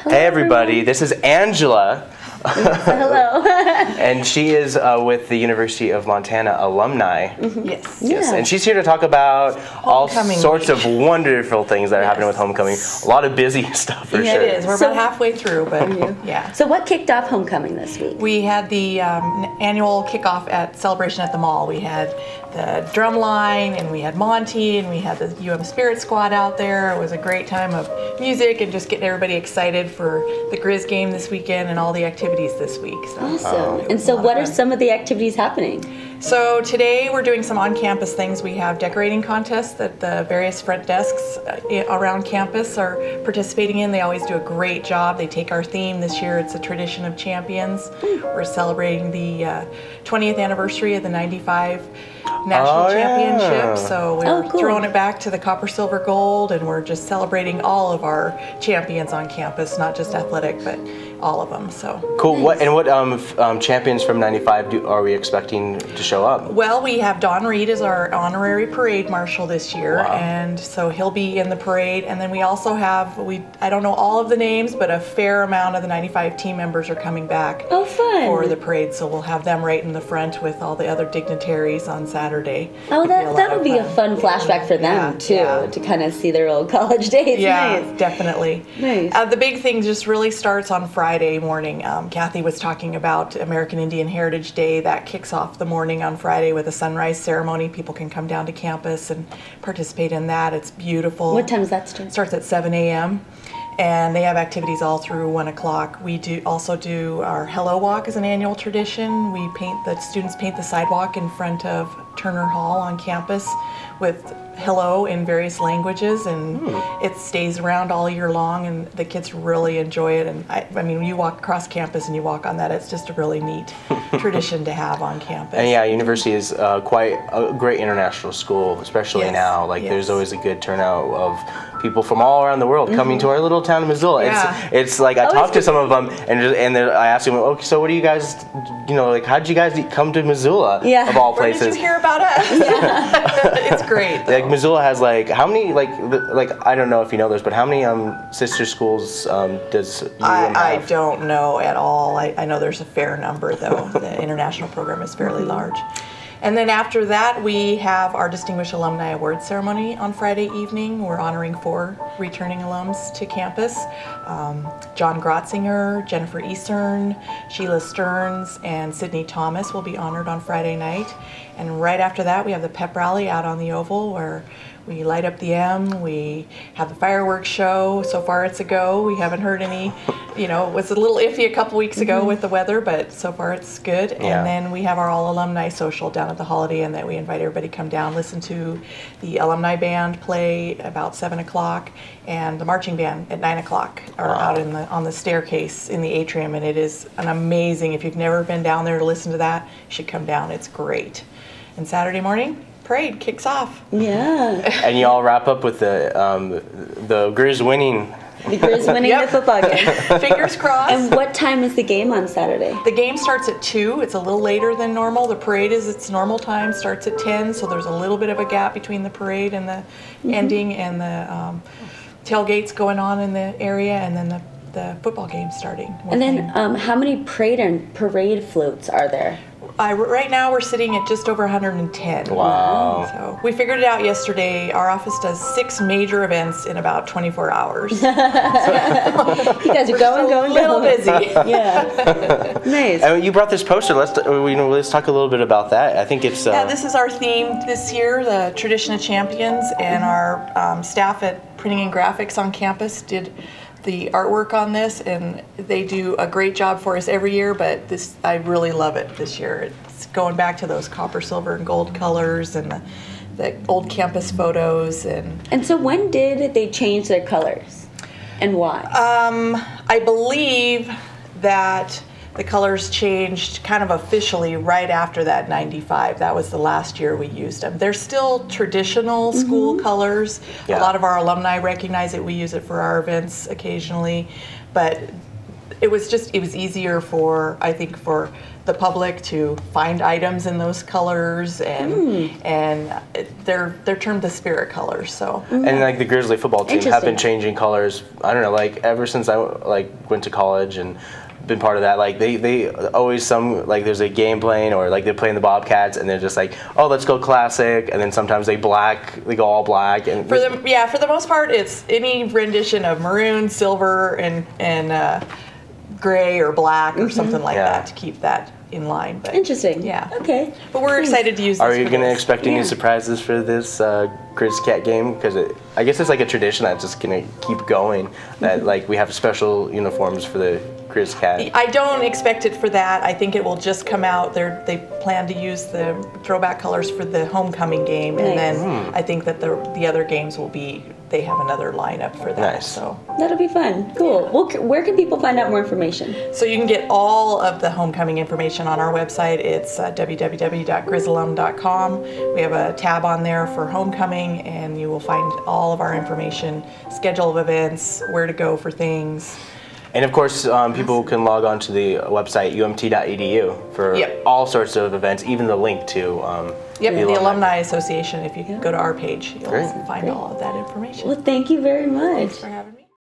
Hey everybody, this is Angela. Hello. And she is with the University of Montana alumni. Mm-hmm. Yes. Yes. And she's here to talk about all sorts of wonderful things that are happening with homecoming. A lot of busy stuff for sure. It is. We're about halfway through, but yeah. So what kicked off homecoming this week? We had the annual kickoff at Celebration at the Mall. We had the drum line, and we had Monty, and we had the UM Spirit Squad out there. It was a great time of music and just getting everybody excited for the Grizz game this weekend and all the activities this week. So, awesome. And so what are some of the activities happening? So today we're doing some on-campus things. We have decorating contests that the various front desks around campus are participating in. They always do a great job. They take our theme this year. It's a tradition of champions. We're celebrating the 20th anniversary of the 95 National Championship. So we're throwing it back to the copper, silver, gold, and we're just celebrating all of our champions on campus, not just athletic, but all of them. So cool. Nice. What champions from '95 are we expecting to show up? Well, we have Don Reed as our honorary parade marshal this year, and so he'll be in the parade. And then we also have I don't know all of the names, but a fair amount of the '95 team members are coming back for the parade. So we'll have them right in the front with all the other dignitaries on Saturday. Oh, that'll be a fun flashback for them too, to kind of see their old college days. Yeah, nice. Definitely. Nice. The big thing just really starts on Friday morning. Kathy was talking about American Indian Heritage Day. That kicks off the morning on Friday with a sunrise ceremony. People can come down to campus and participate in that. It's beautiful. What time does that start? It starts at 7 a.m. and they have activities all through 1 o'clock. We also do our Hello Walk as an annual tradition. The students paint the sidewalk in front of Turner Hall on campus with hello in various languages, and it stays around all year long, and the kids really enjoy it. And I mean, when you walk across campus and you walk on that, it's just a really neat tradition to have on campus. And yeah, university is quite a great international school, especially now. Like there's always a good turnout of people from all around the world coming to our little town of Missoula. Yeah. It's like I talked to some of them, and I asked them, okay, so what do you guys, like how did you guys come to Missoula of all places? Where did you hear about us? It's great. Like Missoula has like how many like I don't know if you know this, but how many sister schools does UM have? I don't know at all. I know there's a fair number though. The international program is fairly large. And then after that, we have our Distinguished Alumni Award Ceremony on Friday evening. We're honoring 4 returning alums to campus. John Grotzinger, Jennifer Eastern, Sheila Stearns, and Sydney Thomas will be honored on Friday night. And right after that, we have the pep rally out on the Oval where we light up the M, we have the fireworks show. So far it's a go. We haven't heard any, it was a little iffy a couple weeks ago with the weather, but so far it's good. Yeah. And then we have our all alumni social down at the Holiday Inn that we invite everybody to come down, listen to the alumni band play about 7 o'clock, and the marching band at 9 o'clock are out on the staircase in the atrium, and it is an amazing, if you've never been down there to listen to that, you should come down. It's great. And Saturday morning, parade kicks off. Yeah. And you all wrap up with the Grizz winning. The Grizz winning the football game. Fingers crossed. And what time is the game on Saturday? The game starts at 2. It's a little later than normal. The parade is its normal time, starts at 10, so there's a little bit of a gap between the parade and the ending, and the tailgates going on in the area, and then the football game starting. And then how many parade floats are there? Right now we're sitting at just over 110. Wow. So we figured it out yesterday. Our office does 6 major events in about 24 hours. You guys are going. A little busy. Yeah. Nice. And you brought this poster. Let's talk a little bit about that. I think it's yeah, this is our theme this year, the Tradition of Champions, and our staff at Printing and Graphics on campus did the artwork on this, and they do a great job for us every year, but I really love it this year. It's going back to those copper, silver, and gold colors and the old campus photos. And so when did they change their colors, and why? I believe that the colors changed kind of officially right after that 95. That was the last year we used them. They're still traditional school colors. Yeah. A lot of our alumni recognize it. We use it for our events occasionally. But it was easier for, I think, for the public to find items in those colors, and they're termed the spirit colors. So and like the Grizzly football team have been changing colors. I don't know, like ever since I went to college and been part of that. Like they always there's a game playing, or like they're playing the Bobcats and they're just like, oh, let's go classic, and then sometimes they go all black. And for the most part, it's any rendition of maroon, silver, and gray or black or something like that to keep that in line. But, interesting. Yeah. Okay. But we're excited to use this. Are you going to expect any surprises for this Grizz Cat game? Because I guess it's like a tradition that's just going to keep going. That like we have special uniforms for the Grizz Cat. I don't expect it for that. I think it will just come out. They plan to use the throwback colors for the homecoming game, and then I think that the other games will be. They have another lineup for that. Nice. So that'll be fun. Cool. Well, where can people find out more information? So you can get all of the homecoming information on our website. It's www.grizzalum.com. We have a tab on there for homecoming, and you will find all of our information, schedule of events, where to go for things. And of course, people can log on to the website umt.edu for all sorts of events, even the link to the Alumni Association. If you go to our page, you'll find all of that information. Well, thank you very much. Thanks for having me.